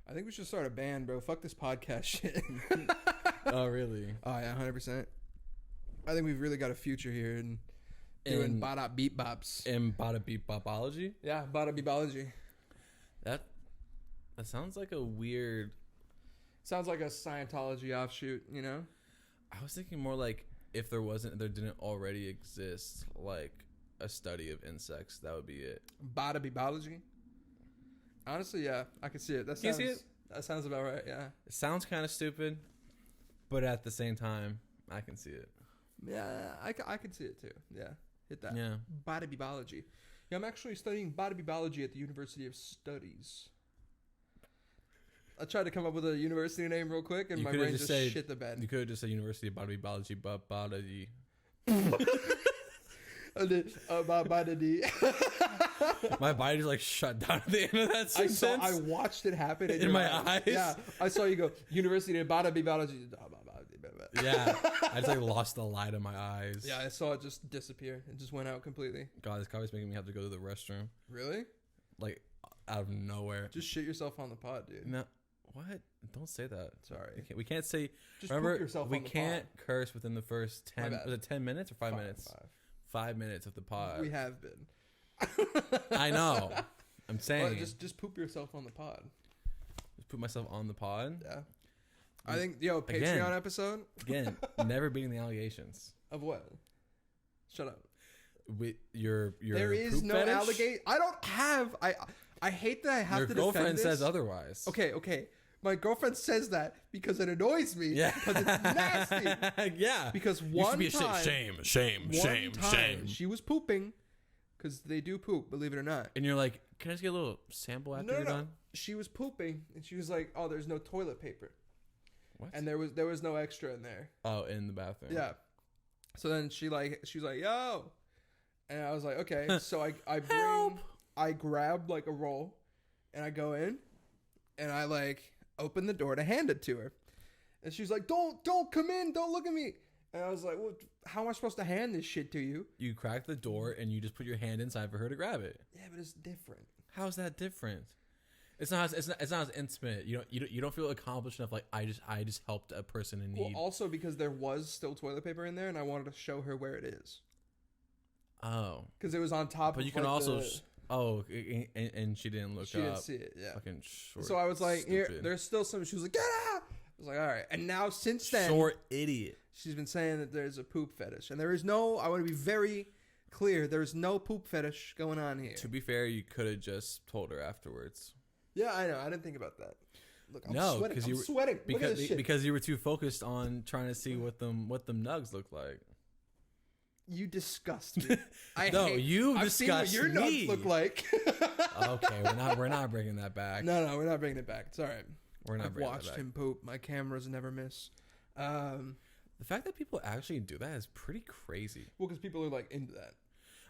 I think we should start a band, bro. Fuck this podcast shit. Oh, really? Oh, yeah, 100%. I think we've really got a future here in doing bada beat bops. In bada beat bopology? Yeah, bada beatology. That sounds like a weird... Sounds like a Scientology offshoot, you know? I was thinking more like if there didn't already exist like a study of insects, that would be it. Bada beatology? Honestly, yeah, I can see it. Can you see it? That sounds about right, yeah. It sounds kind of stupid, but at the same time, I can see it. Yeah, I can see it too. Yeah, hit that. Yeah. Bada beatology. Yeah, I'm actually studying bada beatology at the University of Studies. I tried to come up with a university name real quick, and my brain just shit the bed. You could have just said University of Bada Beatology, but Bada. My body just like shut down at the end of that sentence. I watched it happen in my eyes. Yeah, I saw you go University of Bada Beatology. Yeah, I just like lost the light in my eyes. Yeah, I saw it just disappear. It just went out completely. God, this coffee's making me have to go to the restroom. Really? Like out of nowhere. Just shit yourself on the pod, dude. No, what? Don't say that. Sorry. We can't say. Just remember, poop yourself we on the can't pod. curse within the first 10. Was it 10 minutes or 5 minutes? 5 minutes of the pod. We have been. I know. I'm saying. Well, just poop yourself on the pod. Just put myself on the pod. Yeah. I think Patreon Again. episode Again, never beating the allegations. of what? Shut up. With your There is poop no fetish? allegation. I don't have. I hate that I have Your to girlfriend defend this. says otherwise. Okay. My girlfriend says that because it annoys me. Yeah. Because it's nasty. Yeah. Because You should one be time, shame. she was pooping, because they do poop, believe it or not. And you're like, can I just get a little sample after you're done? She was pooping, and she was like, "Oh, there's no toilet paper." What? And there was no extra in there. Oh, in the bathroom. Yeah. So then she was like, "Yo," and I was like, "Okay." So I grab like a roll, and I go in, and I like open the door to hand it to her, and she's like, "Don't come in, don't look at me." And I was like, "Well, how am I supposed to hand this shit to you?" You crack the door and you just put your hand inside for her to grab it. Yeah, but it's different. How's that different? It's not as intimate. You don't feel accomplished enough. Like I just helped a person in need. Well, also because there was still toilet paper in there, and I wanted to show her where it is. Oh, Because it was on top. but of you can like also. the, And she didn't look she up. didn't see it. Yeah. Fucking short. So I was like, stupid. "Here, there's still some." She was like, "Get out!" I was like, "All right." And now since then, Short idiot. she's been saying that there's a poop fetish, and there is no. I want to be very clear. There is no poop fetish going on here. To be fair, you could have just told her afterwards. Yeah, I know. I didn't think about that. Look, I'm No, sweating. because I'm sweating. Look at this shit. Because you were too focused on trying to see what them nugs look like. You disgust me. I've seen what your nuts look like. Okay, we're not bringing that back. No, we're not bringing it back. It's all right. We're not I've bringing watched that back. him poop. My cameras never miss. The fact that people actually do that is pretty crazy. Well, because people are like into that.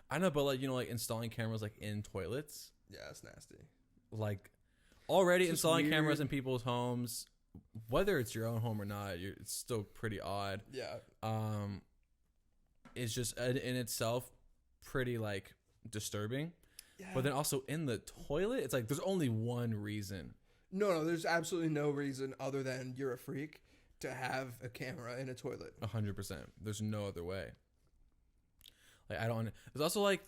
I know, but like like installing cameras like in toilets. Yeah, it's nasty. Like already It's just installing weird. cameras in people's homes, whether it's your own home or not, it's still pretty odd. Yeah. It's just in itself pretty like disturbing. Yeah. But then also in the toilet, it's like there's only one reason. No, there's absolutely no reason other than you're a freak to have a camera in a toilet. 100%. There's no other way. Like I don't. There's also like,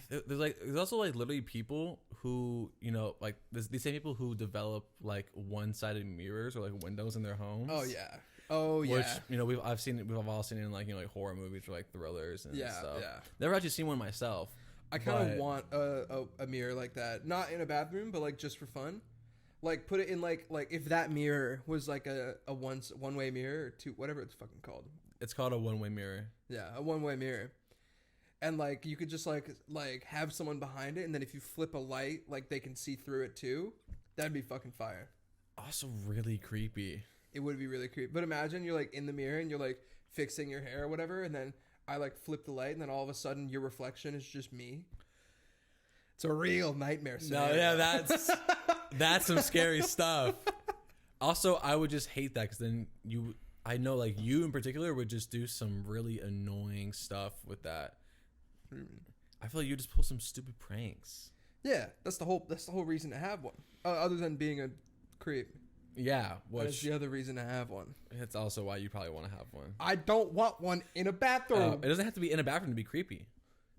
there's also like literally people who like these same people who develop like one-sided mirrors or like windows in their homes. Oh yeah. Oh yeah. Which we've all seen it in like like horror movies or like thrillers and stuff. Yeah. Never actually seen one myself. I kind of want a mirror like that, not in a bathroom, but like just for fun. Like put it in like if that mirror was like a one-way mirror or two, whatever it's fucking called. It's called a one-way mirror. Yeah, a one-way mirror. And like you could just like have someone behind it, and then if you flip a light, like they can see through it too. That'd be fucking fire. Also really creepy. It would be really creepy. But imagine you're like in the mirror and you're like fixing your hair or whatever, and then I like flip the light, and then all of a sudden your reflection is just me. It's a real nightmare scenario. No, yeah, that's some scary stuff. Also, I would just hate that because then I know like you in particular would just do some really annoying stuff with that. I feel like you just pull some stupid pranks. Yeah, that's the whole reason to have one. Other than being a creep. Yeah, That's the other reason to have one. It's also why you probably want to have one. I don't want one in a bathroom. It doesn't have to be in a bathroom to be creepy.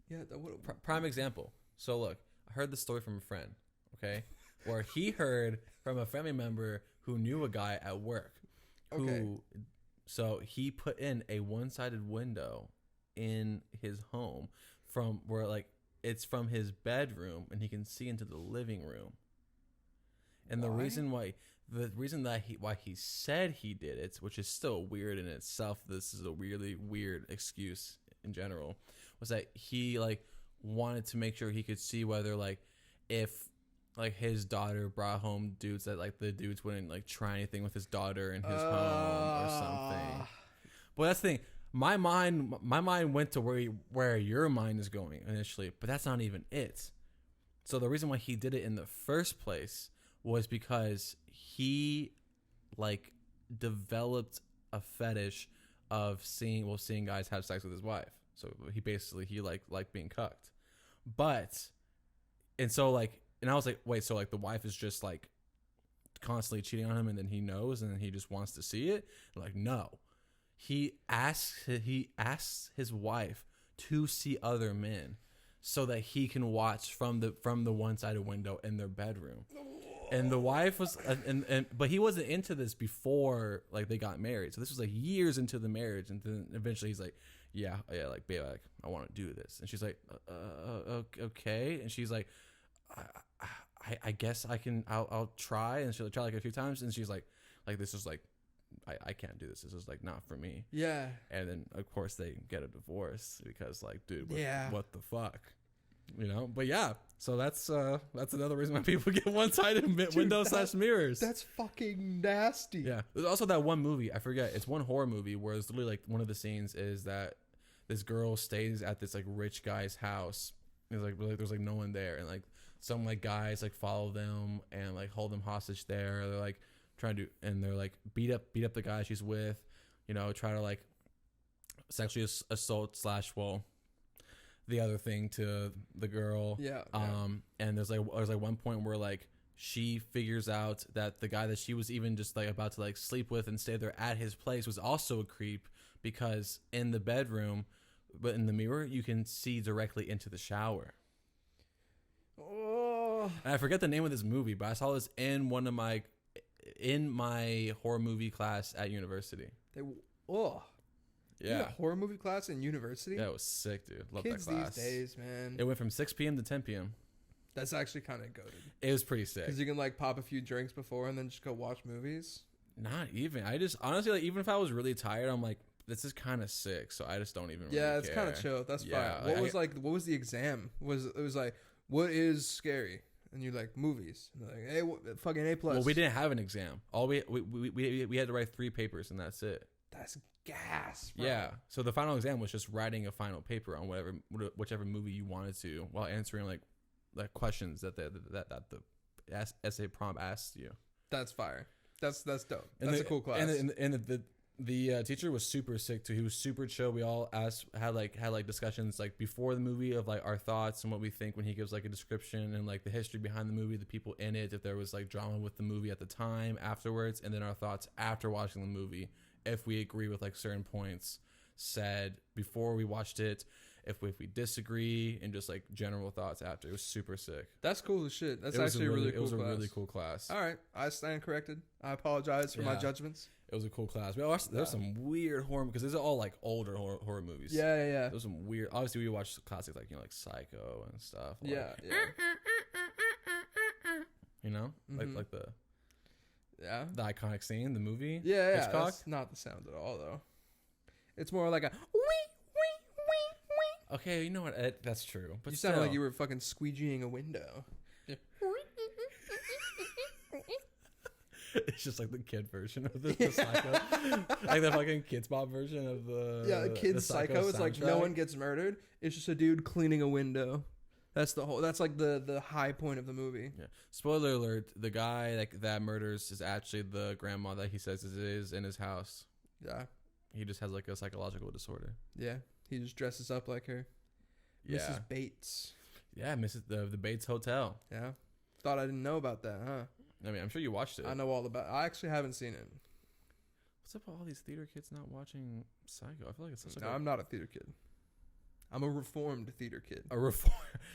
Yeah, that would. Prime example. So look, I heard the story from a friend, okay, where he heard from a family member who knew a guy at work. So he put in a one-sided window in his home from where like it's from his bedroom and he can see into the living room. And the reason why he said he did it, which is still weird in itself, this is a really weird excuse in general, was that he like wanted to make sure he could see whether like if like his daughter brought home dudes that like the dudes wouldn't like try anything with his daughter in his home or something. But that's the thing. My mind went to where your mind is going initially, but that's not even it. So the reason why he did it in the first place was because he like developed a fetish of seeing guys have sex with his wife. So he liked being cucked. And I was like, wait, so like the wife is just like constantly cheating on him and then he knows and then he just wants to see it? Like, no. He asks his wife to see other men so that he can watch from the one-sided window in their bedroom. And the wife was, but he wasn't into this before like they got married. So this was like years into the marriage, and then eventually he's like, yeah, like babe, like I want to do this, and she's like, okay, and she's like, I guess I'll try, and she'll try like a few times, and she's like this is like, I can't do this. This is like not for me. Yeah. And then of course they get a divorce because like, dude, what the fuck? You know, but yeah, so that's another reason why people get one-sided window/mirrors. That's fucking nasty. Yeah, there's also that one movie, I forget, it's one horror movie where it's literally like one of the scenes is that this girl stays at this like rich guy's house. There's like no one there, and like some like guys like follow them and like hold them hostage there. They're like trying to and they're like beat up the guy she's with, you know, try to like sexually assault / the other thing to the girl. Yeah. And there's one point where like she figures out that the guy that she was even just like about to like sleep with and stay there at his place was also a creep, because in the bedroom, but in the mirror, you can see directly into the shower. Oh. And I forget the name of this movie, but I saw this in my horror movie class at university. Yeah, you had a horror movie class in university? Yeah, it was sick, dude. Love Kids that class. These days, man. It went from 6 p.m. to 10 p.m. That's actually kind of goated. It was pretty sick. Because you can like pop a few drinks before and then just go watch movies. Not even. I just honestly like, even if I was really tired, I'm like, this is kind of sick. So I just don't even. Yeah, really it's kind of chill. That's fine. Like, what was the exam? It was like, what is scary? And you're like, movies. And like, hey, fucking A+. Well, we didn't have an exam. All we had to write 3 papers and that's it. That's gas, bro. Yeah. So the final exam was just writing a final paper on whichever movie you wanted to, while answering like questions that the essay prompt asked you. That's fire. That's dope. That's a cool class. And the teacher was super sick too. He was super chill. We all had discussions like before the movie of like our thoughts and what we think when he gives like a description and like the history behind the movie, the people in it, if there was like drama with the movie at the time, afterwards, and then our thoughts after watching the movie, if we agree with like certain points said before we watched it, if we disagree, and just like general thoughts after. It was super sick. That's cool as shit. That's actually a really cool class. It was a really cool class. All right, I stand corrected. I apologize for my judgments. It was a cool class. There's some weird horror, because these are all like older horror movies. Yeah. There's some weird. Obviously, we watched classics like like Psycho and stuff. Like, yeah. You know, like the iconic scene, the movie. Yeah. Hitchcock. That's not the sound at all though. It's more like a. Okay, you know what? That's true. But you sounded like you were fucking squeegeeing a window. Yeah. It's just like the kid version of the Psycho. Like the fucking Kids Bop version of the... Yeah, Kids Psycho is like no one gets murdered. It's just a dude cleaning a window. That's like the high point of the movie. Yeah. Spoiler alert, the guy that murders is actually the grandma that he says is in his house. Yeah. He just has like a psychological disorder. Yeah. He just dresses up like her. Yeah. Mrs. Bates. Yeah, Mrs. The Bates Hotel. Yeah. Thought I didn't know about that, huh? I mean, I'm sure you watched it. I know all about. I actually haven't seen it. What's up with all these theater kids not watching Psycho? I feel like it's such No, I'm not a theater kid. I'm a reformed theater kid. a reform.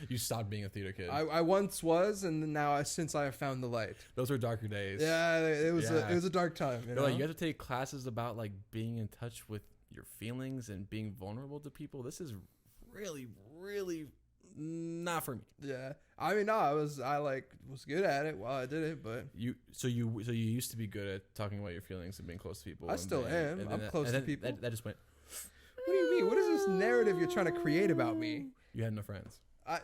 You stopped being a theater kid. I once was, and now since I have found the light. Those were darker days. Yeah, it was a dark time. You know? Like, you have to take classes about like being in touch with your feelings and being vulnerable to people. This is really, really not for me. Yeah, I mean, no, I was good at it while I did it, but you used to be good at talking about your feelings and being close to people. I still am. I'm close to people. That just went. What do you mean? What is this narrative you're trying to create about me? You had no friends.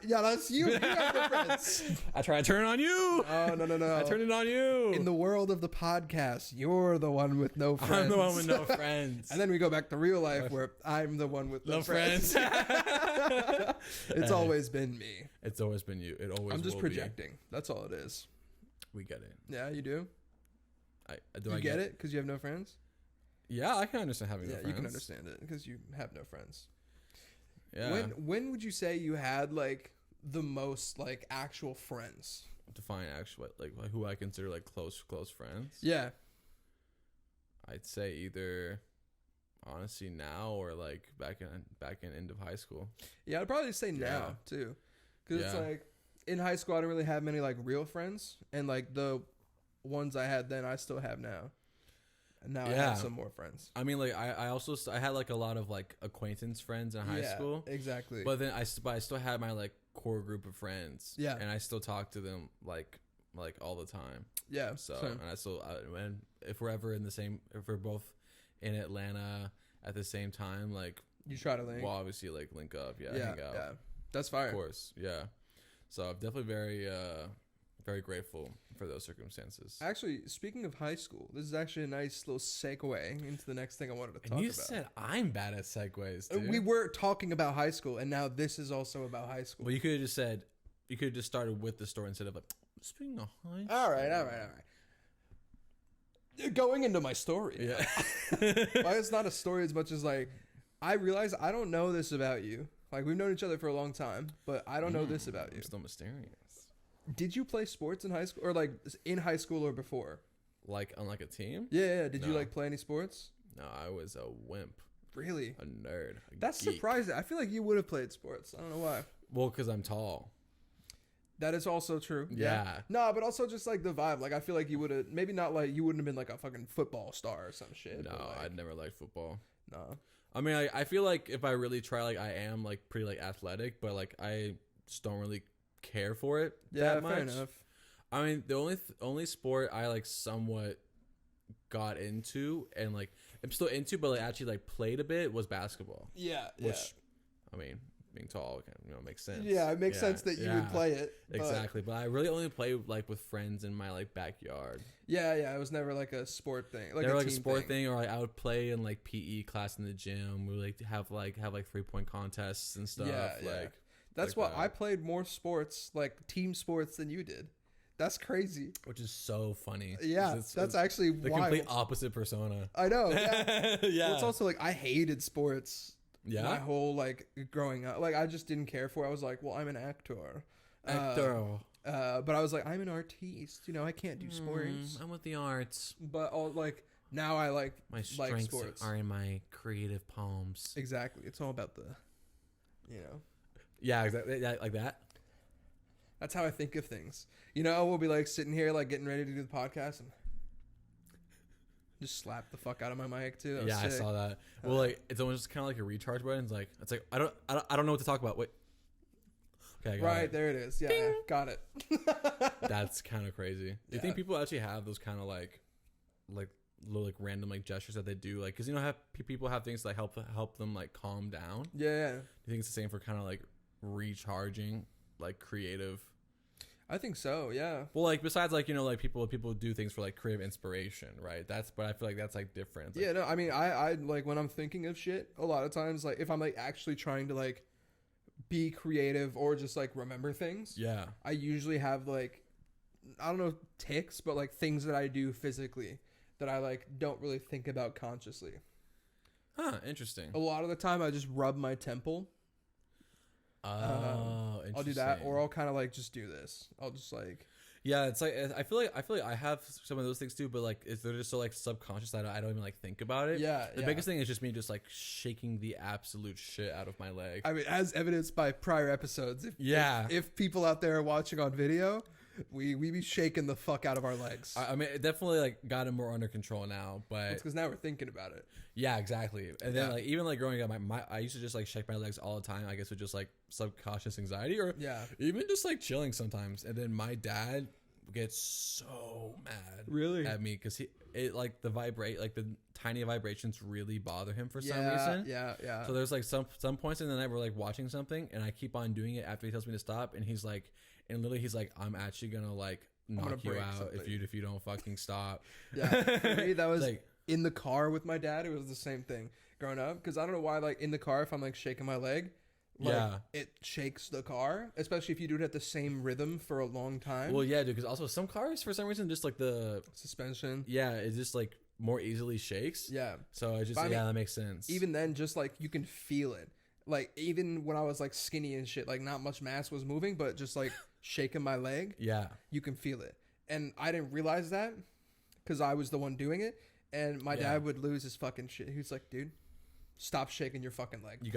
Yeah, that's you. You have no friends. I tried to turn it on you. Oh, no. I turned it on you. In the world of the podcast, you're the one with no friends. I'm the one with no friends. And then we go back to real life where I'm the one with no friends. It's always been me. It's always been you. It always. I'm just will projecting. Be. That's all it is. We get it. Yeah, you do. I get it because you have no friends. Yeah, I can understand having no friends. You can understand it because you have no friends. Yeah. When would you say you had like the most like actual friends? Define actual like who I consider like close friends. Yeah. I'd say either honestly now or like back in end of high school. Yeah, I'd probably say now too, because it's like in high school I didn't really have many like real friends, and like the ones I had then I still have now. And now I have some more friends. I mean, like I also I had like a lot of like acquaintance friends in high school. Exactly. But then I still had my like core group of friends. Yeah. And I still talk to them like all the time. Yeah. So and I still and if we're both in Atlanta at the same time, like you try to link. Well, obviously like link up. Yeah. Hang out. Yeah. That's fire. Of course. Yeah. So I'm definitely very grateful for those circumstances. Actually, speaking of high school, this is actually a nice little segue into the next thing I wanted to talk about. You said I'm bad at segues, dude. We were talking about high school, and now this is also about high school. Well, you could have just started with the story instead of like, speaking of high school. All right. Going into my story. Yeah. Why it's not a story as much as like, I realize I don't know this about you. Like, we've known each other for a long time, but I don't know this about you. I'm still mysterious. Did you play sports in high school, or like in high school or before? Like on like a team? Yeah. Did you like play any sports? No, I was a wimp. Really? A nerd. That's geek. surprising. I feel like you would have played sports. I don't know why. Well, because I'm tall. That is also true. Yeah. No, but also just like the vibe. Like I feel like you would have maybe not like you wouldn't have been like a fucking football star or some shit. No, like, I'd never liked football. No. I mean, I feel like if I really try, like I am like pretty like athletic, but like I just don't really care for it that much. Fair enough. I mean, the only sport I like somewhat got into and like I'm still into, but like actually like played a bit was basketball. Yeah. Which, I mean, being tall, makes sense. Yeah, it makes sense that you would play it. Exactly, but I really only play like with friends in my like backyard. Yeah. It was never like a sport thing. Like a sport thing, or like I would play in like PE class in the gym. We like have 3-point contests and stuff. Yeah. That's why I played more sports, like team sports, than you did. That's crazy. Which is so funny. Yeah, that's actually the wild. complete opposite persona. I know. Yeah. Yeah. Well, it's also like I hated sports. Yeah. My whole like growing up, like I just didn't care for it. I was like, well, I'm an actor. But I was like, I'm an artiste. I can't do sports. I'm with the arts. But now I like my strengths sports. Are in my creative palms. Exactly. It's all about the, Yeah, exactly. Yeah, like that. That's how I think of things. We'll be like sitting here like getting ready to do the podcast and just slap the fuck out of my mic too. Yeah, sick. I saw that. Well, like it's almost kind of like a recharge button. It's like I don't know what to talk about. Wait. Okay, I got it. There it is. Yeah, got it. That's kind of crazy. Do you think people actually have those kind of like little like random like gestures that they do, like because people have things that help them like calm down? Yeah. Do you think it's the same for kind of like recharging, like creative? I think so. Yeah. Well, like besides like like people do things for like creative inspiration, right? But I feel like that's like different. Yeah. No. I mean, I like when I'm thinking of shit. A lot of times, like if I'm like actually trying to like be creative or just like remember things. Yeah. I usually have like, I don't know, tics, but like things that I do physically that I like don't really think about consciously. Huh. Interesting. A lot of the time, I just rub my temple. Oh, interesting. I'll do that, or I'll kind of like just do this. I'll just like. Yeah, it's like I feel like I have some of those things too, but like they're just so like subconscious that I don't even like think about it. Yeah. The biggest thing is just me just like shaking the absolute shit out of my leg. I mean, as evidenced by prior episodes. If people out there are watching on video, we be shaking the fuck out of our legs. I mean, it definitely like got it more under control now, but it's because now we're thinking about it. Yeah, exactly. And then like even like growing up, I used to just like shake my legs all the time. I guess with just like subconscious anxiety or even just like chilling sometimes. And then my dad gets so mad at me because the tiny vibrations really bother him for some reason. Yeah. So there's like some points in the night where like watching something and I keep on doing it after he tells me to stop, and he's like, I'm actually gonna like knock you out if you don't fucking stop. Yeah, for me that was like in the car with my dad. It was the same thing growing up because I don't know why. Like in the car, if I'm like shaking my leg, it shakes the car, especially if you do it at the same rhythm for a long time. Well, yeah, dude. Because also some cars for some reason just like the suspension. Yeah, it just like more easily shakes. Yeah. So I just that makes sense. Even then, just like you can feel it. Like even when I was like skinny and shit, like not much mass was moving, but just like shaking my leg. Yeah. You can feel it. And I didn't realize that because I was the one doing it. And my dad would lose his fucking shit. He was like, dude, stop shaking your fucking leg. You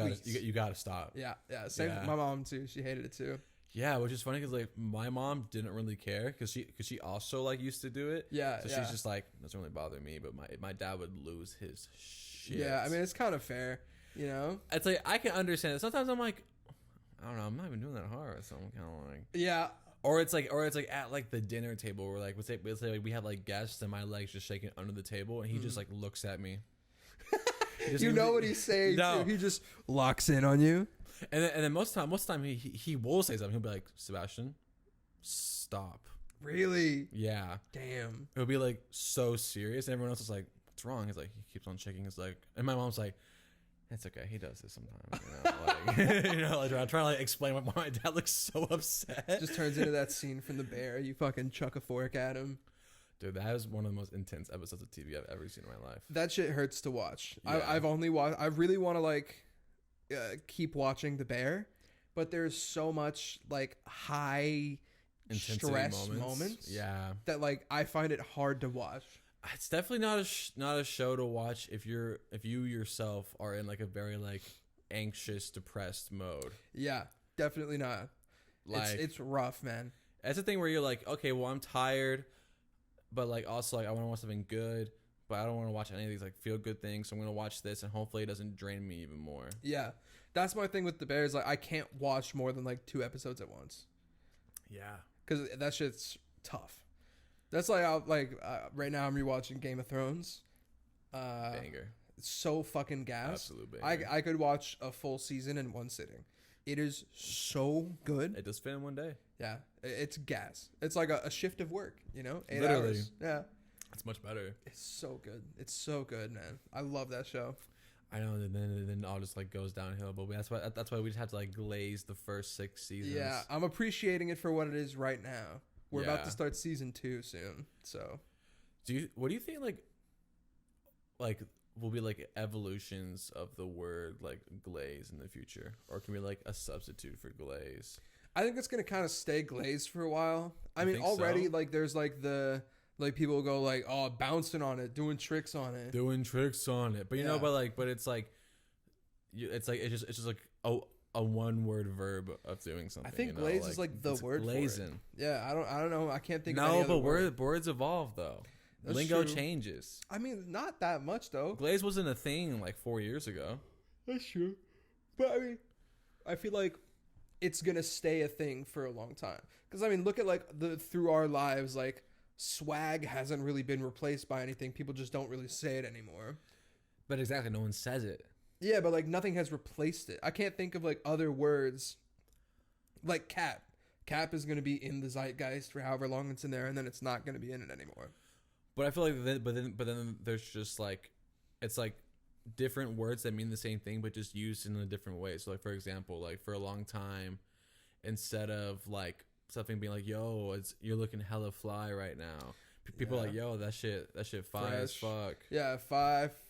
gotta stop. Yeah. Same with my mom too. She hated it too. Yeah, which is funny because like my mom didn't really care because she also like used to do it. Yeah. So she's just like, doesn't really bother me, but my dad would lose his shit. Yeah, I mean it's kind of fair, you know. It's like I can understand it. Sometimes I'm like, I don't know, I'm not even doing that hard. So I'm kind of like Or it's like at like the dinner table where like let's say like we have like guests and my legs just shaking under the table and he just like looks at me. You know what he's saying too. He just locks in on you. And then most time he will say something. He'll be like, Sebastian, stop. Really? Yeah. Damn. He'll be like so serious and everyone else is like, what's wrong? He's like, he keeps on shaking his leg. And my mom's like, it's okay. He does this sometimes. Like I'm trying to like explain why my dad looks so upset. Just turns into that scene from The Bear. You fucking chuck a fork at him. Dude, that was one of the most intense episodes of TV I've ever seen in my life. That shit hurts to watch. Yeah. I've only watched. I really want to like keep watching The Bear, but there's so much like high intensity stress moments. Yeah, that like I find it hard to watch. It's definitely not a show to watch if you yourself are in like a very like anxious, depressed mode. Yeah, definitely not. Like it's rough, man. That's the thing where you're like, okay, well I'm tired, but like also like I want to watch something good, but I don't want to watch any of these like feel good things. So I'm gonna watch this, and hopefully it doesn't drain me even more. Yeah, that's my thing with The Bears. Like I can't watch more than like 2 episodes at once. Yeah, because that shit's tough. That's like right now I'm rewatching Game of Thrones. Banger. It's so fucking gas. Absolute banger. I could watch a full season in one sitting. It is so good. It does fit in one day. Yeah, it's gas. It's like a shift of work, you know? 8 Literally. Hours. Yeah. It's much better. It's so good. It's so good, man. I love that show. I know, and then it all just like goes downhill. But that's why we just have to like glaze the first 6 seasons. Yeah, I'm appreciating it for what it is right now. We're about to start season 2 soon. So, what do you think like will be like evolutions of the word like glaze in the future, or can be like a substitute for glaze? I think it's gonna kind of stay glazed for a while. I mean, already like there's like the like people go like, oh, bouncing on it, doing tricks on it. But you know, but it's like it's just like a one-word verb of doing something. I think glaze is like the word glazing. For it. Yeah, I don't know. I can't think. No, of any other word. Words evolve though. That's Lingo true. Changes. I mean, not that much though. Glaze wasn't a thing like 4 years ago. That's true. But I mean, I feel like it's gonna stay a thing for a long time. Because I mean, look at like through our lives, like swag hasn't really been replaced by anything. People just don't really say it anymore. But exactly, no one says it. Yeah, but like nothing has replaced it. I can't think of like other words. Like cap. Cap is going to be in the zeitgeist for however long it's in there, and then it's not going to be in it anymore. But I feel like but then there's just like it's like different words that mean the same thing but just used in a different way. So like for example, like for a long time, instead of like something being like, yo, you're looking hella fly right now. People are like, yo, that shit fire as fuck. Yeah,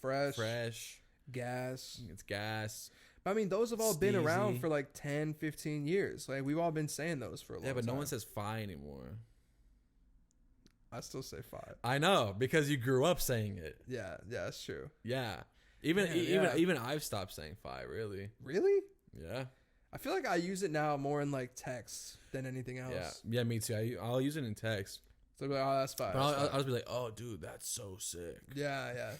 fresh. Gas. It's gas. But I mean, those have all been around for like 10, 15 years. Like we've all been saying those for a long time. Yeah, but no one says fi anymore. I still say 5. I know, because you grew up saying it. Yeah, that's true. Yeah. Even I've stopped saying 5, really. Really? Yeah. I feel like I use it now more in like text than anything else. Yeah, me too. I'll use it in text. So I'll be like, oh, that's 5. But That's 5. I'll just be like, oh, dude, that's so sick. Yeah.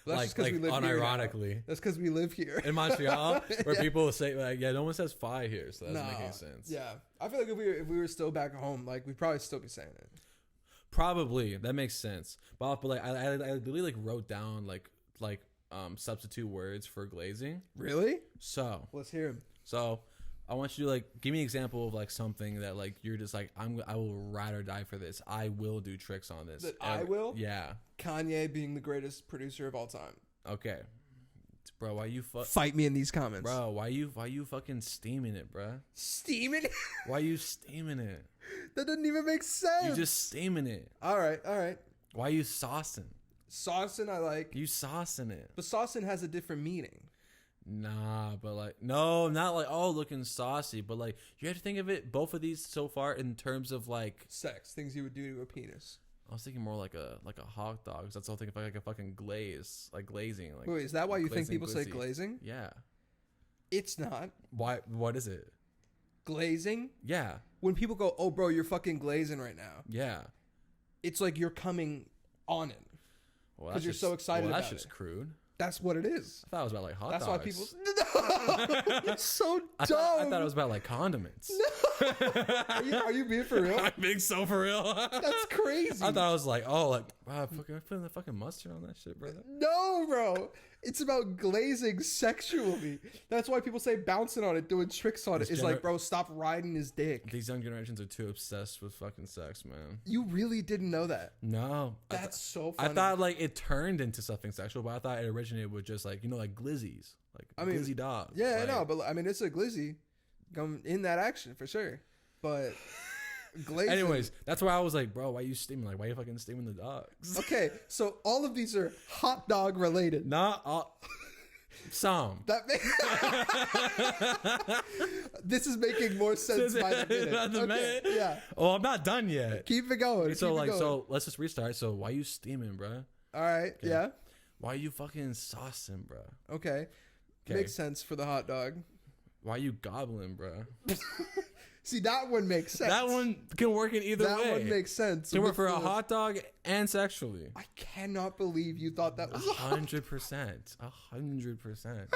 Well, Like unironically. That's because we live here In Montreal, where Yeah. people say, like, yeah, no one says 5 here, so that doesn't make any sense. Yeah. I feel like if we were still back home, like, we'd probably still be saying it. Probably. That makes sense. But like, I really, like, wrote down, like, substitute words for glazing. Really? So, Let's hear him. I want you to, like, give me an example of, like, something that, like, you're just like, I will ride or die for this. I will do tricks on this. That I will? Yeah. Kanye being the greatest producer of all time. Okay. Bro, why you Fight me in these comments. Bro, why you fucking steaming it, bro? Steaming? Why you steaming it? That doesn't even make sense. You just steaming it. All right. Why you saucing? Saucing, I like. You saucing it. But saucing has a different meaning. Nah, but like, no, not like, oh, looking saucy, but like, you have to think of it, both of these so far in terms of like Sex, things you would do to a penis. I was thinking more like a hot dog. That's all thinking like a fucking glaze, like glazing. Like, Wait, is that why you think glazing, people say glizzy. glazing? Yeah. It's not. Why? What is it? Glazing? Yeah. When people go, oh, bro, you're fucking glazing right now. Yeah. It's like you're coming on it. Well, Because you're so excited about that's it. just crude. That's what it is. I thought it was about like hot That's dogs. why people... No! You're so dumb. I thought it was about like condiments. Are you being for real? I'm being so for real. That's crazy. I thought I was like, oh, like, wow, fucking putting the fucking mustard on that shit, brother. No, bro. It's about glazing sexually. That's why people say bouncing on it, doing tricks on it. It's like, bro, stop riding his dick. These young generations are too obsessed with fucking sex, man. You really didn't know that. No. That's so funny. I thought like it turned into something sexual, but I thought it originated with just like, you know, like glizzies. Like glizzy dogs. Yeah, like, no, but I mean, it's a glizzy in that action for sure. But glazing. Anyways, that's why I was like, bro, why you steaming? Like, why you fucking steaming the dogs? Okay, so all of these are hot dog related. Not all. Some. That this is making more sense by the minute. By the minute? Yeah. Oh, I'm not done yet. Keep it going. So keep like, it going. so let's just restart. So why you steaming, bro? All right. Okay. Yeah. Why you fucking saucing, bro? Okay. Makes sense for the hot dog. Why you gobbling, bro? See, that one makes sense. That one can work in either way. That one makes sense. It can work for a hot dog and sexually. I cannot believe you thought that was 100%. 100%.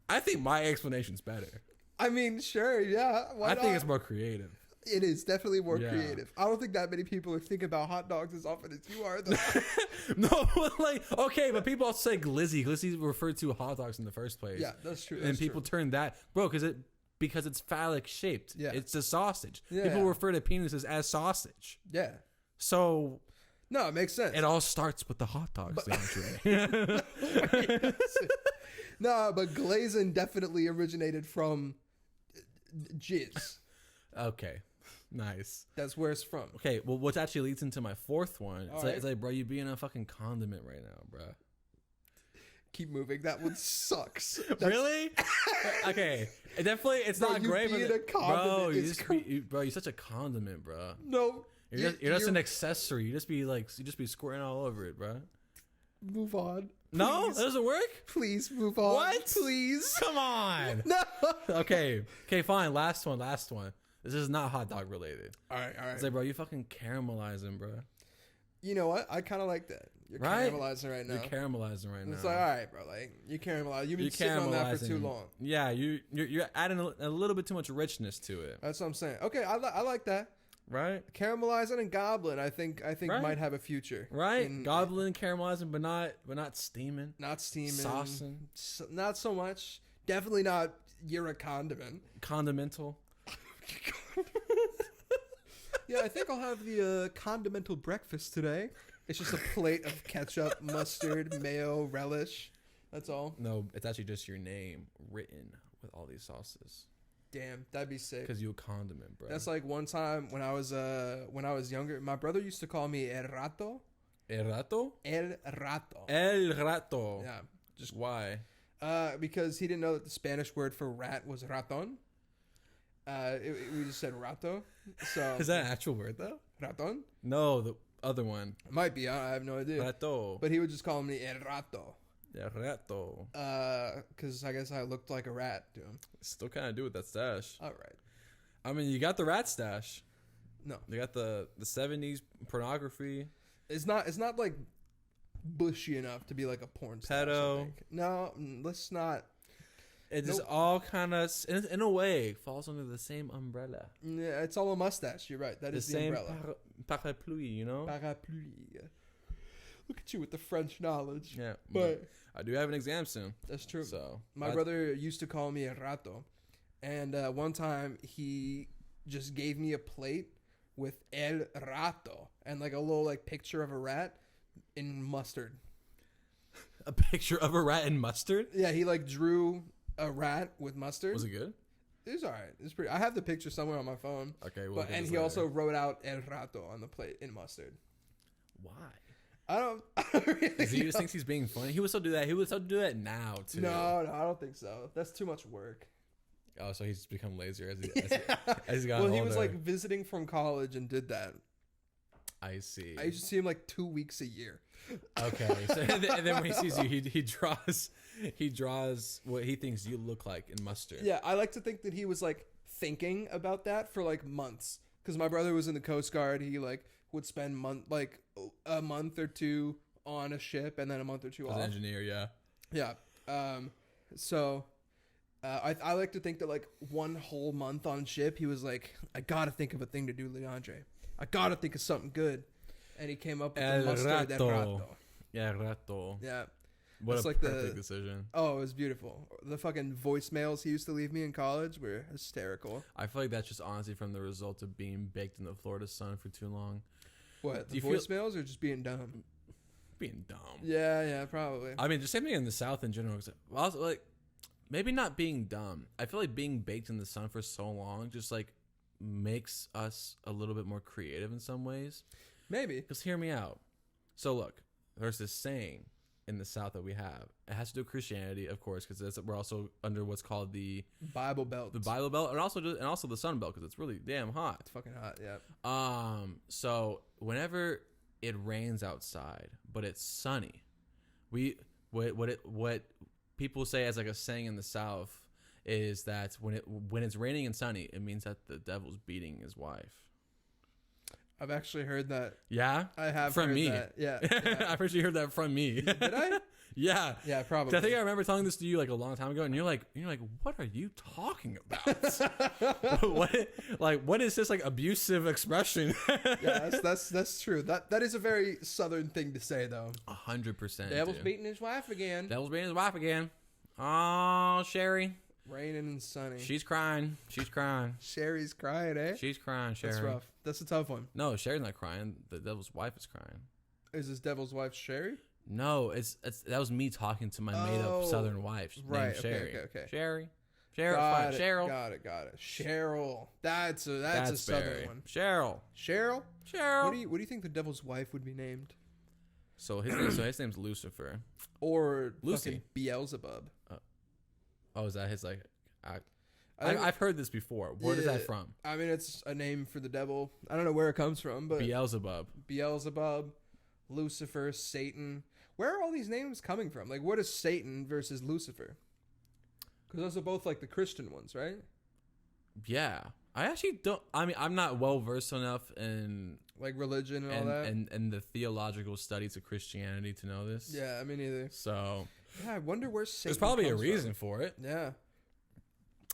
I think my explanation's better. I mean, sure, yeah. I think it's more creative. It is definitely more creative. I don't think that many people are thinking about hot dogs as often as you are, though. No, like, okay, but people also say glizzy. Glizzy referred to hot dogs in the first place. Yeah, that's true. And people turn that, bro, because it's phallic shaped. Yeah. It's a sausage. Yeah. People refer to penises as sausage. Yeah. So No, it makes sense. it all starts with the hot dogs. Actually. No, but glazing definitely originated from jizz. Okay. Nice. That's where it's from. Okay, well, which actually leads into my fourth one. All right. It's like, bro, you being a fucking condiment right now, bro. Keep moving. That one sucks. Really? Okay. It's Bro, not you great, being but a condiment is bro, you're such a condiment, bro. No. You're just an accessory. You just be squirting all over it, bro. Move on. No, Please. that doesn't work. Please move on. What? Please. Come on. No. Okay, fine. Last one. This is not hot dog related. All right. It's like, bro, you fucking caramelizing, bro. You know what? I kind of like that. You're Right? caramelizing right now. You're caramelizing right now. It's like, all right, bro. Like, you caramelize. You've been sitting on that for too long. Yeah, you're adding a little bit too much richness to it. That's what I'm saying. Okay, I like that. Right? Caramelizing and gobbling, I think Right. might have a future. Right? Gobbling, caramelizing, but not steaming. Not steaming. Saucing. Not so much. Definitely not. You're a condiment. Condimental. Yeah, I think I'll have the condimental breakfast today. It's just a plate of ketchup, mustard, mayo, relish. That's all. No, it's actually just your name written with all these sauces. Damn, that'd be sick. Because you a condiment, bro. That's like one time when I was younger. My brother used to call me El Rato. El rato? El Rato. El rato. Yeah. Just why? Because he didn't know that the Spanish word for rat was raton. We just said rato. So Is that an actual word though? raton? No, other one. Might be. I have no idea. Rato. But he would just call me El Rato. Yeah, rato. Because I guess I looked like a rat to him. Still kind of do with that stash. All right. I mean, you got the rat stash. No. You got the 70s pornography. It's not like bushy enough to be like a porn star. Pedo. No, let's not. It just all kind of, in a way, falls under the same umbrella. Yeah, it's all a mustache. You're right. That is the umbrella. Parapluie, you know? Parapluie. Look at you with the French knowledge. Yeah. But I do have an exam soon. That's true. So my brother used to call me a rato. And one time he just gave me a plate with El Rato and like a little like picture of a rat in mustard. A picture of a rat in mustard? Yeah, he like drew a rat with mustard. Was it good? It was alright. It was pretty. I have the picture somewhere on my phone. Okay, well, and he also wrote out El Rato on the plate in mustard. Why? I don't really he just thinks he's being funny. He would still do that. He would still do that now too. No, I don't think so. That's too much work. Oh, so he's become lazier as he got older. Well, he was like visiting from college and did that. I see. I used to see him like 2 weeks a year. Okay, so, and then when he sees you, he draws what he thinks you look like in mustard. Yeah, I like to think that he was like thinking about that for like months. Because my brother was in the Coast Guard. He like would spend a month or two on a ship and then a month or two off. As an engineer, yeah. Yeah. So I like to think that like one whole month on ship, he was like, I gotta think of a thing to do, Leandre. I gotta think of something good. And he came up with the mustard El Rato. Yeah, rato. Yeah. What it's a like perfect decision. Oh, it was beautiful. The fucking voicemails he used to leave me in college were hysterical. I feel like that's just honestly from the result of being baked in the Florida sun for too long. What, the voicemails or just being dumb? Being dumb. Yeah, probably. I mean, just same thing in the South in general. Also, like, maybe not being dumb. I feel like being baked in the sun for so long just, like, makes us a little bit more creative in some ways. Maybe. Because hear me out. So, look, there's this saying in the South that we have. It has to do with Christianity, of course, because we're also under what's called the Bible Belt. The Bible Belt, and also the Sun Belt, because it's really damn hot. It's fucking hot, yeah. So whenever it rains outside, but it's sunny, what people say as like a saying in the South is that when it's raining and sunny, it means that the devil's beating his wife. I've actually heard that. Yeah, I have from heard me. That. Yeah, I've actually heard that from me. Did I? Yeah. Yeah, probably. I think I remember telling this to you like a long time ago, and you're like, what are you talking about? what is this like abusive expression? Yeah, that's true. That is a very Southern thing to say, though. 100%. Devil's beating his wife again. Devil's beating his wife again. Oh, Sherry. Raining and sunny. She's crying. Sherry's crying, eh? She's crying, Sherry. That's rough. That's a tough one. No, Sherry's not crying. The devil's wife is crying. Is this devil's wife Sherry? No, it's that was me talking to my made-up Southern wife named Sherry. Okay. Sherry. Got it, Cheryl. Got it. Cheryl. That's a Southern Barry. one. Cheryl. What do you think the devil's wife would be named? So his name's Lucifer. Or Lucy. fucking Beelzebub. Oh, is that his like? I've heard this before. Where is that from? I mean, it's a name for the devil. I don't know where it comes from, but Beelzebub, Lucifer, Satan. Where are all these names coming from? Like, what is Satan versus Lucifer? Because those are both like the Christian ones, right? Yeah, I actually don't. I mean, I'm not well versed enough in like religion and all that, and the theological studies of Christianity to know this. Yeah, I mean neither. So yeah, I wonder where Satan. There's probably a comes reason from. for it. Yeah,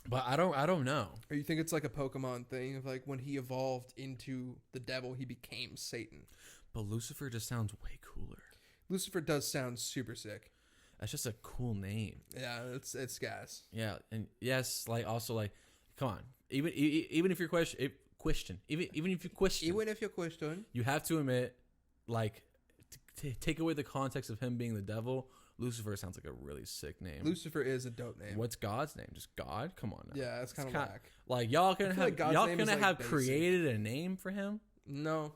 but I don't know. Or you think it's like a Pokemon thing of like when he evolved into the devil, he became Satan. But Lucifer just sounds way cooler. Lucifer does sound super sick. That's just a cool name. Yeah, it's gas. Yeah, and yes, like also like, come on, even if you're even if you question, you have to admit, like, to take away the context of him being the devil. Lucifer sounds like a really sick name. Lucifer is a dope name. What's God's name? Just God? Come on now. Yeah, it's kind of whack. Like y'all couldn't have basic. created a name for him? No.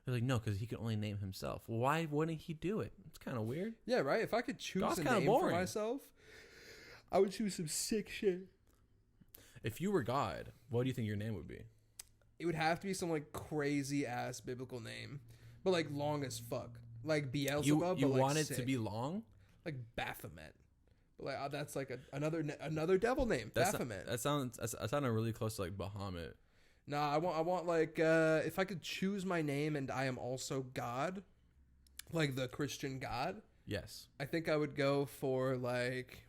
They're like, no, because he can only name himself. Why wouldn't he do it? It's kind of weird. Yeah, right? If I could choose God's a kinda name boring. for myself, I would choose some sick shit. If you were God, what do you think your name would be? It would have to be some like crazy ass biblical name. but like long as fuck. Like Beelzebub. You but, like, want it sick. to be long? Like Baphomet. But like that's like another devil name. Baphomet. That sounded really close to like Bahamut. Nah, I want like if I could choose my name and I am also God, like the Christian God. Yes. I think I would go for like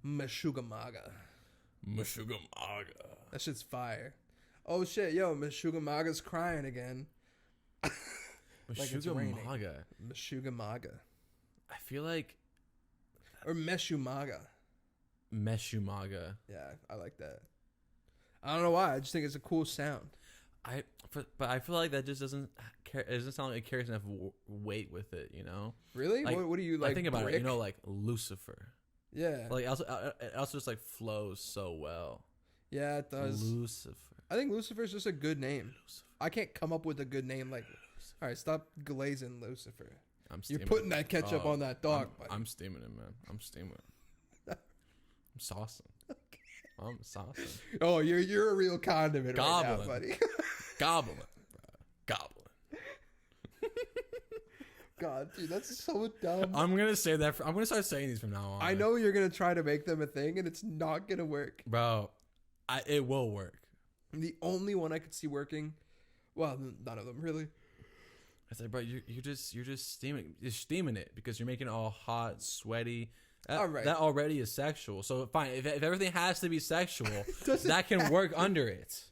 Meshugamaga. Meshugamaga. That shit's fire. Oh shit, yo, Meshugamaга's crying again. Like it's raining. Meshugamaga. I feel like or Meshumaga. Meshumaga. Yeah, I like that. I don't know why. I just think it's a cool sound. But I feel like that just doesn't it doesn't sound like it carries enough weight with it, you know? Really? Like, what do you like? Think about brick? it, you know, like Lucifer. Yeah. Like it also just like flows so well. Yeah, it does. Lucifer. I think Lucifer's just a good name. I can't come up with a good name like. All right, stop glazing Lucifer. You're putting that ketchup on that dog. I'm steaming it, man. I'm steaming it. I'm saucing. I'm saucing. Oh, you're a real condiment right now, buddy. Gobbling. Gobbling. God, dude, that's so dumb. I'm gonna say that. I'm gonna start saying these from now on. I know you're gonna try to make them a thing, and it's not gonna work, bro. It will work. The only one I could see working, well, none of them really. It's like, bro, you're just steaming it because you're making it all hot, sweaty. All right. That already is sexual. So fine, if everything has to be sexual, that can work under it,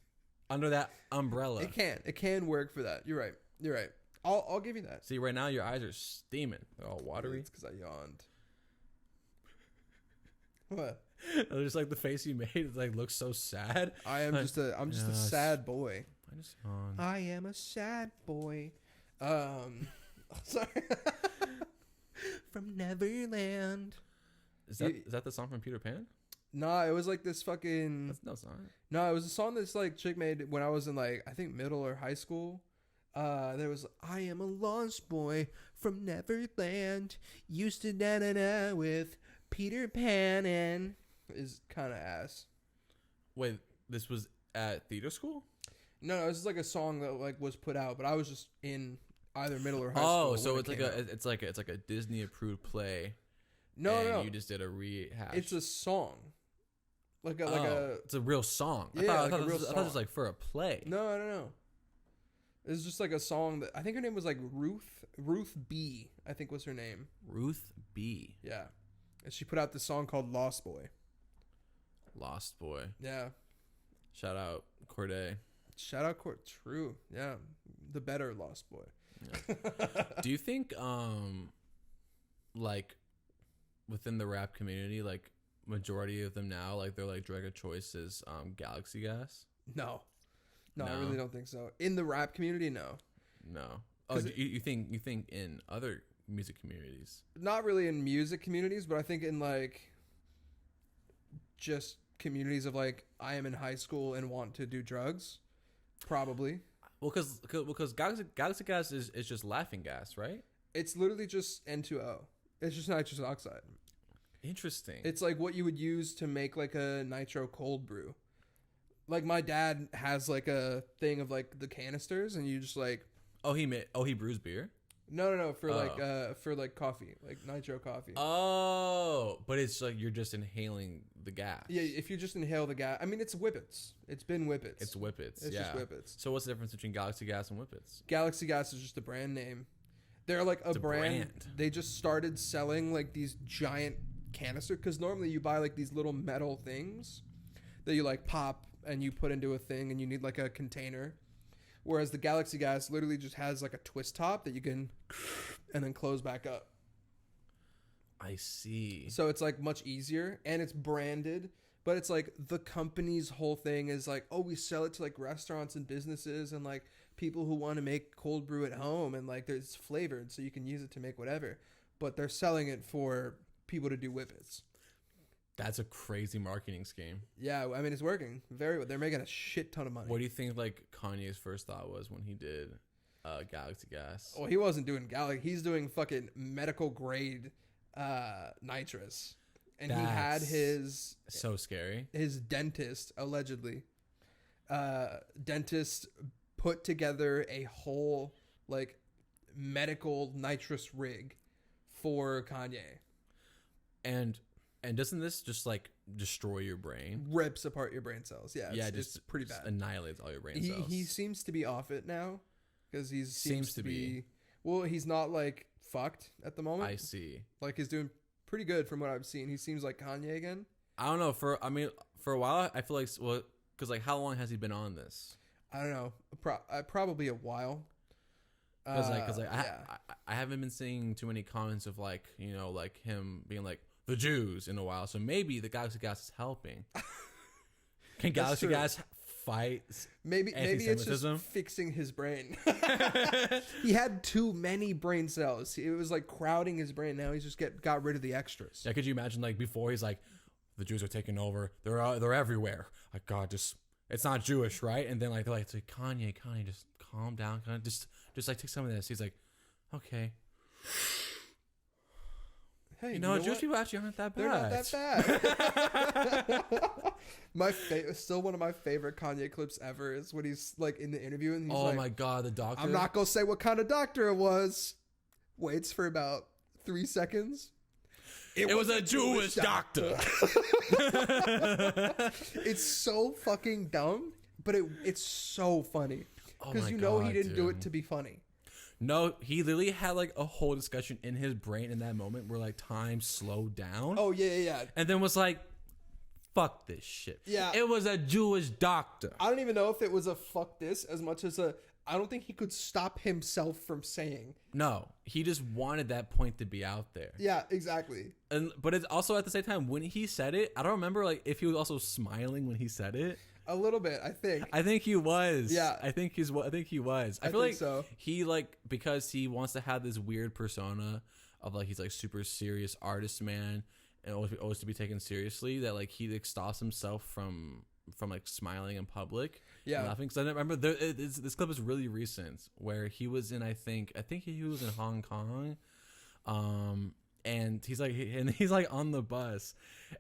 under that umbrella. It can work for that. You're right. I'll give you that. See, right now your eyes are steaming. They're all watery. It's because I yawned. What? Just like the face you made, it like looks so sad. I'm just a sad boy. I just yawned. I am a sad boy. Sorry. From Neverland. Is that the song from Peter Pan? Nah, it was like this fucking. That's no song. No, it was a song this like chick made when I was in like I think middle or high school. There was I am a lost boy from Neverland. Used to da with Peter Pan and is kind of ass. Wait, this was at theater school? No, this is like a song that like was put out, but I was just in either middle or high school. Oh, so it's like a Disney approved play. No. You just did a rehash. It's a song. It's a real song. Yeah, I thought it was like for a play. No. It's just like a song that I think her name was like Ruth B. I think was her name. Ruth B. Yeah, and she put out this song called Lost Boy. Lost Boy. Yeah. Shout out Corday. True. Yeah, the better Lost Boy. Yeah. Do you think like within the rap community, like majority of them now, like their like drug of choice is Galaxy Gas? No, I really don't think so. In the rap community, no. Oh, you think in other music communities? Not really in music communities, but I think in like just communities of like I am in high school and want to do drugs, probably. Well, because Galaxy Gas is just laughing gas, right? It's literally just N2O. It's just nitrous oxide. Interesting. It's like what you would use to make like a nitro cold brew. Like my dad has like a thing of like the canisters, and you just like. He brews beer. No, for like coffee, like nitro coffee. Oh, but it's like you're just inhaling the gas. Yeah, if you just inhale the gas. I mean, it's Whippets. It's been Whippets. It's Whippets. It's just Whippets. So what's the difference between Galaxy Gas and Whippets? Galaxy Gas is just a brand name. They're like a brand. They just started selling like these giant canisters because normally you buy like these little metal things that you like pop and you put into a thing and you need like a container. Whereas the Galaxy Gas literally just has like a twist top that you can and then close back up. I see. So it's like much easier and it's branded, but it's like the company's whole thing is like, oh, we sell it to like restaurants and businesses and like people who want to make cold brew at home and like it's flavored so you can use it to make whatever. But they're selling it for people to do Whippets. That's a crazy marketing scheme. Yeah, I mean, it's working very well. They're making a shit ton of money. What do you think, like, Kanye's first thought was when he did Galaxy Gas? Well, he wasn't doing Galaxy. He's doing fucking medical grade nitrous. And he had his... So scary. His dentist, allegedly. Dentist put together a whole like medical nitrous rig for Kanye. And doesn't this just like destroy your brain? Rips apart your brain cells. Yeah, it's pretty bad. Annihilates all your brain cells. He seems to be off it now because he seems to be. Well, he's not like fucked at the moment. I see. Like he's doing pretty good from what I've seen. He seems like Kanye again. I don't know. For a while, I feel like because like how long has he been on this? I don't know. Probably a while. Because yeah. I haven't been seeing too many comments of like like him being like the Jews in a while. So maybe the Galaxy Gas is helping. Can Galaxy Gas fight? Maybe it's just fixing his brain. He had too many brain cells. It was like crowding his brain. Now he's just got rid of the extras. Yeah, could you imagine like before he's like, the Jews are taking over. They're everywhere. Like God, it's not Jewish, right? And then like they're like Kanye, just calm down, just like take some of this. He's like, okay. Hey, you know Jewish people actually aren't that bad. They're not that bad. Still one of my favorite Kanye clips ever is when he's like in the interview and he's my God, the doctor. I'm not gonna say what kind of doctor it was. Waits for about 3 seconds. It was a Jewish doctor. It's so fucking dumb, but it's so funny because he didn't do it to be funny. No, he literally had like a whole discussion in his brain in that moment where like time slowed down. Oh yeah. And then was like, fuck this shit. Yeah. It was a Jewish doctor. I don't even know if it was a fuck this as much as I don't think he could stop himself from saying. No, he just wanted that point to be out there. Yeah, exactly. But it's also at the same time when he said it, I don't remember like if he was also smiling when he said it. A little bit, I think. I think he was. Yeah. I think he was. I feel like so. He like because he wants to have this weird persona of like he's like super serious artist man and always to be taken seriously that like he like stops himself from like smiling in public. Yeah. And laughing. Because I remember this clip is really recent where he was in I think he was in Hong Kong. And he's like on the bus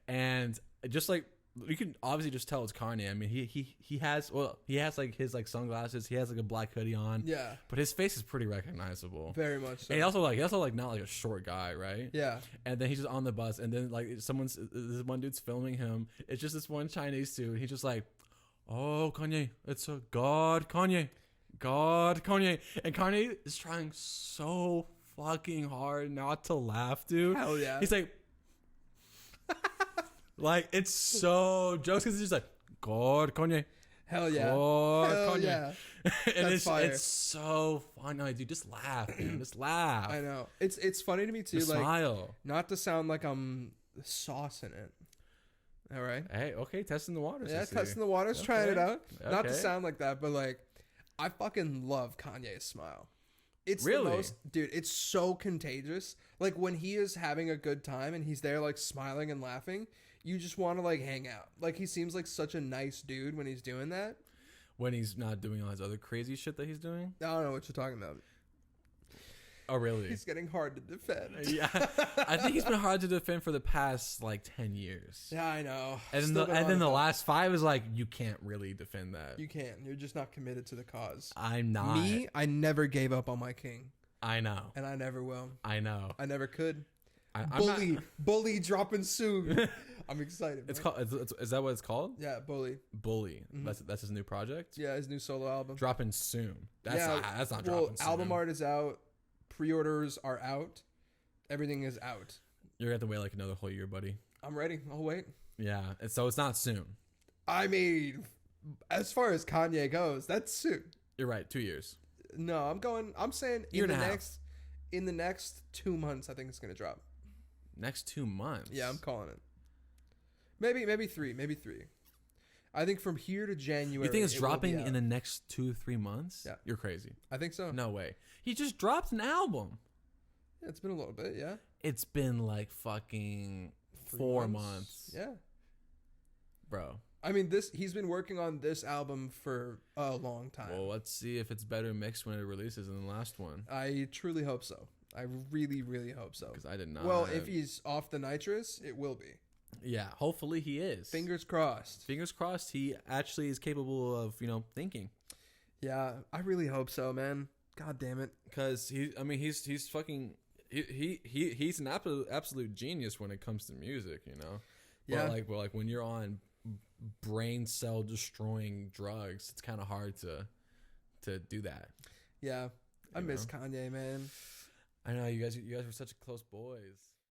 and just like you can obviously just tell it's Kanye. I mean, he has like his like sunglasses. He has like a black hoodie on. Yeah. But his face is pretty recognizable. Very much so. And he also like not like a short guy, right? Yeah. And then he's just on the bus, and then like this one dude's filming him. It's just this one Chinese dude. He's just like, "Oh, Kanye, it's a God, Kanye, and Kanye is trying so fucking hard not to laugh, dude. Hell yeah. He's like. Like it's so jokes because it's just like God Kanye, hell yeah, God hell Kanye, yeah. And it's so funny, dude. Just laugh, man. Just laugh. I know it's funny to me too. Just like smile, not to sound like I'm saucing it. All right. Hey, okay, testing the waters. Yeah, testing the waters, okay. Trying it out. Okay. Not to sound like that, but like I fucking love Kanye's smile. It's really? The most, dude. It's so contagious. Like when he is having a good time and he's there, like smiling and laughing. You just want to like hang out. Like he seems like such a nice dude when he's doing that. When he's not doing all his other crazy shit that he's doing? I don't know what you're talking about. Oh, really? He's getting hard to defend. Yeah. I think he's been hard to defend for the past like 10 years. Yeah, I know. And then the last 5 is like, you can't really defend that. You can't. You're just not committed to the cause. I'm not. Me, I never gave up on my king. I know. And I never will. I know. I never could. I'm Bully dropping soon. I'm excited. It's called. Is that what it's called? Yeah, Bully. Mm-hmm. That's his new project. Yeah, his new solo album. Dropping soon. That's not dropping soon. Album art is out. Pre-orders are out. Everything is out. You're gonna have to wait like another whole year, buddy. I'm ready. I'll wait. Yeah, and so it's not soon. I mean, as far as Kanye goes, that's soon. You're right. 2 years. No, I'm saying in the next 2 months, I think it's gonna drop. Next 2 months. Yeah, I'm calling it. Maybe three. I think from here to January. You think it's dropping in the next 2-3 months? Yeah. You're crazy. I think so. No way. He just dropped an album. Yeah, it's been a little bit, yeah. It's been like fucking 4 months. Yeah. Bro. I mean, he's been working on this album for a long time. Well, let's see if it's better mixed when it releases than the last one. I truly hope so. I really, really hope so. Because I did not. Well, if he's off the nitrous, it will be. Yeah, hopefully he is. Fingers crossed. Fingers crossed he actually is capable of, thinking. Yeah, I really hope so, man. God damn it. Because he's fucking he's an absolute genius when it comes to music, you know. Yeah. But like when you're on brain cell destroying drugs, it's kind of hard to do that. Yeah. I miss Kanye, man. I know you guys were such close boys.